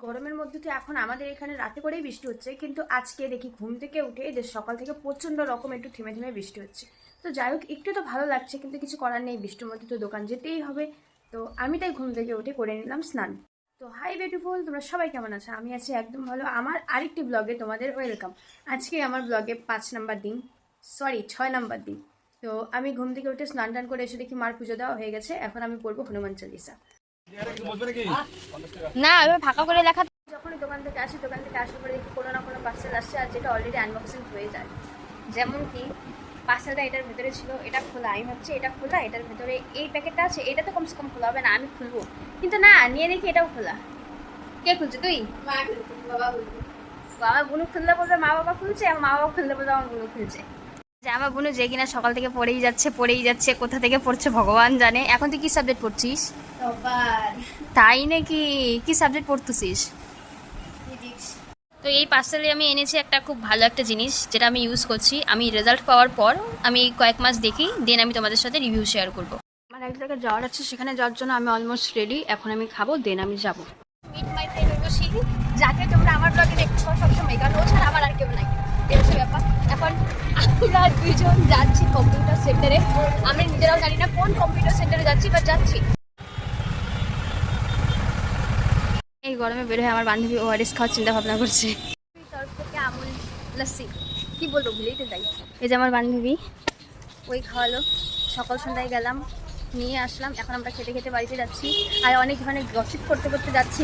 গরমের মধ্যে তো এখন আমাদের এখানে রাতে করেই বৃষ্টি হচ্ছে, কিন্তু আজকে দেখি ঘুম থেকে উঠে যে সকাল থেকে প্রচণ্ড রকম একটু থেমে থেমে বৃষ্টি হচ্ছে। তো যাই হোক, একটু তো ভালো লাগছে, কিন্তু কিছু করার নেই, বৃষ্টির মধ্যে তো দোকান যেতেই হবে। তো আমি তাই ঘুম থেকে উঠে করে নিলাম স্নান। তো হাই বিউটিফুল, তোমরা সবাই কেমন আছো? আমি আছি একদম ভালো। আমার আরেকটি ব্লগে তোমাদের ওয়েলকাম। আজকে আমার ব্লগে 5 নাম্বার দিন, সরি 6 নাম্বার দিন। তো আমি ঘুম থেকে উঠে স্নান টান করে এসে দেখি মার পুজো দেওয়া হয়ে গেছে। এখন আমি পড়বো হনুমান চালিসা। না এবার ফাঁকা করে লেখা। যখনই দোকান থেকে আসি, দোকান থেকে আসার পরে দেখি কোনো না কোনো পার্সেল আসছে, আর যেটা অলরেডি আনবক্সিং হয়ে যায়। যেমন কি পার্সেলটা এটার ভেতরে ছিল, এটা খোলা। আমি ভাবছি এটা খোলা, এটার ভেতরে এই প্যাকেটটা আছে, এটা তো কমসে কম খোলা হবে না, আমি খুলবো। কিন্তু না, নিয়ে দেখি এটাও খোলা। কে খুলছে? তুই? আমার বোনু খুললে বলবে মা বাবা খুলছে, আমার মা বাবা খুললে বলবে আমার বোনু খুলছে। যে আমার বোনু যে কিনা সকাল থেকে পড়েই যাচ্ছে, কোথা থেকে পড়ছে ভগবান জানে। এখন তুই কি সাবজেক্ট পড়ছিস? তাই নাকি? কি সাবজেক্ট পড়তেছিস? তো এই পার্সেলে আমি এনেছি একটা খুব ভালো একটা জিনিস, যেটা আমি ইউজ করছি। আমি রেজাল্ট পাওয়ার পর আমি কয়েক মাস দেখি, দেন আমি তোমাদের সাথে রিভিউ শেয়ার করবো। আমার এক জায়গায় যাওয়ার আছে, সেখানে যাওয়ার জন্য আমি অলমোস্ট রেডি। এখন আমি খাবো, দেন আমি যাবো। মিট মাই ফ্রেন্ড উর্বশী, যাকে তোমরা আমার ব্লগে দেখছো সবসময়, কারণ ও ছাড়া আমার আর কেউ নাই। এই হচ্ছে ব্যাপার। এখন আমরা দুইজন যাচ্ছি কম্পিউটার সেন্টারে। আমি নিজেরাও জানি না কোন কম্পিউটার সেন্টারে যাচ্ছি, বা যাচ্ছি। এই গরমে বের হয়ে আমার বান্ধবী ওআরএস খাওয়ার চিন্তা ভাবনা করছে। তরফ থেকে আমুল লস্যি, কি বলবো ভুলেই তো যাই। এই যে আমার বান্ধবী, ওই খাওয়ালো। সকাল সন্ধ্যায় গেলাম, নিয়ে আসলাম। এখন আমরা খেতে খেতে বাড়িতে যাচ্ছি, আর অনেক ধরনের গসিপ করতে করতে যাচ্ছি।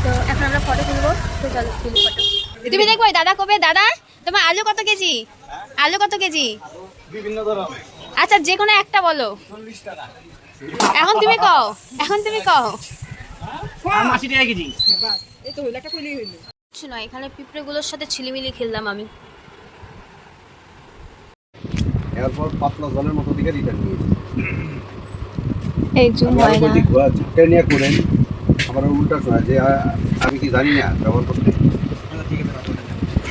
তো এখন আমরা ফটো তুলবো, তো চলো তুলি ফটো। তুমি দেখো দাদা কবে, দাদা তোমার আলু কত কেজি? আলু কত কেজি? বিভিন্ন ধরনের। আচ্ছা যে কোনো একটা বলো। এখন তুমি কও, এখন তুমি কও। 80 টাকা কেজি। এই তো হইলো, একটা কইলেই হইলো। কিছু নয়, এখানে পিঁপড়েগুলোর সাথে ছিলিমিলি খেললাম আমি। এরপর পাতলা জলের মতো দিকে রিটার্ন নিয়েছি। এই জুম হয় না। ঝুঁকে নিয়ে করেন, আবার উল্টা শোনা যে আমি কি জানি না ব্যবহার করতে।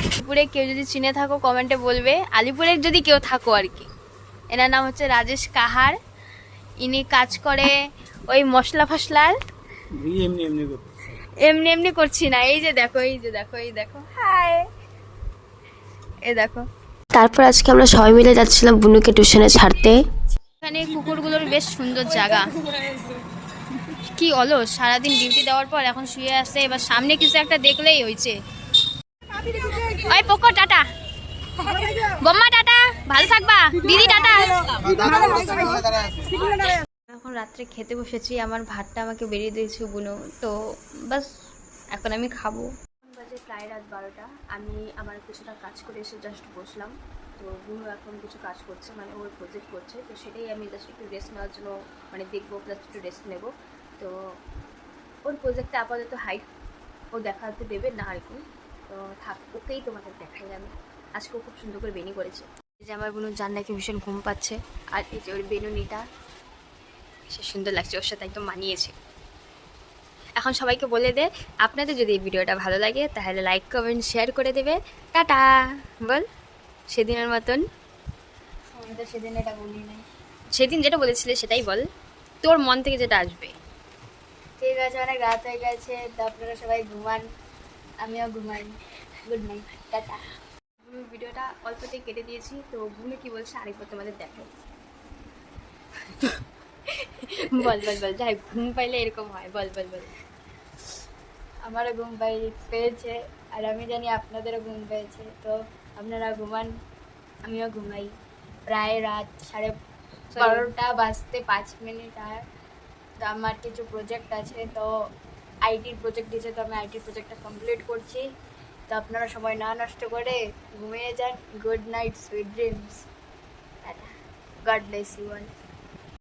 আলিপুরে কেউ যদি চিনে থাকো কমেন্টে বলবে, আলিপুরের যদি কেউ থাকো আর কি। এনার নাম হচ্ছে রাজেশ কাহার। ইনি কাজ করে ওই মশলা ফসলার। এমনি এমনি এমনি এমনি করছি না, এই যে দেখো, এই যে দেখো, এই দেখো, হাই, এই দেখো। তারপর আজকে আমরা সবাই মিলে যাচ্ছিলাম বুনুকে টিউশনে ছাড়তে। এখানে কুকুরগুলোর বেশ সুন্দর জায়গা। কি অলস, সারাদিন ডিউটি দেওয়ার পর এখন শুয়ে আসছে, এবার সামনে কিছু একটা দেখলেই হয়েছে। ওই পোকো টাটা, বম্মা টাটা, ভালো থাকবা দিদি, টাটা। এখন রাত্রে খেতে বসেছি, আমার ভাতটা আমাকে বেরিয়ে দিয়েছে বুনু, তো বাস এখন আমি খাবো। বাজে প্রায় রাত 12টা। আমি আমার কিছুটা কাজ করে এসে জাস্ট বসলাম। তো বুনু এখন কিছু কাজ করছে, মানে ওর প্রজেক্ট করছে, তো সেটাই আমি জাস্ট একটু রেস্ট নেওয়ার জন্য মানে দেখবো, প্লাস একটু রেস্ট নেবো। তো ওর প্রজেক্টটা আপাতত হাইট ও দেখাতে দেবে না আর কি, তো থাক, ওকেই তোমাদের দেখাই আমি। আজকে ও খুব সুন্দর করে বেনি করেছে। এই যে আমার বোন জান নাকি ভীষণ ঘুম পাচ্ছে, আর এই যে ওর বেনুনিটা সে সুন্দর লাগছে, ওর সাথে একদম মানিয়েছে। এখন সবাইকে বলে দে, আপনাদের যদি এই ভিডিওটা ভালো লাগে তাহলে লাইক কমেন্ট শেয়ার করে দেবে। টাটা বল সেদিনের মতন। আমি তো সেদিন এটা বলি নাই। সেদিন যেটা বলেছিলে সেটাই বল, তোর মন থেকে যেটা আসবে। ঠিক আছে, অনেক রাত হয়ে গেছে, তো আপনারা সবাই ঘুমান, আমিও ঘুমাই। Good night, tata. ভিডিওটা অল্পতেই কেটে দিয়েছি, তো ভূমি কি বলছে আরেকবার তোমাদের দেখাই। বল বল বল, যাই ঘুম পাইলে এরকম হয়, বল বল বল। আমারও ঘুম পেয়েছে, আর আমি জানি আপনাদেরও ঘুম পেয়েছে, তো আপনারা ঘুমান, আমিও ঘুমাই। প্রায় রাত 12:30 বাজতে 5 মিনিট। আর তো আমার কিছু প্রজেক্ট আছে, তো আইটির প্রজেক্ট দিয়েছে, তো আমি আইটির প্রজেক্টটা কমপ্লিট করছি। তো আপনারা সময় না নষ্ট করে ঘুমিয়ে যান। Good night, sweet dreams, God bless you all.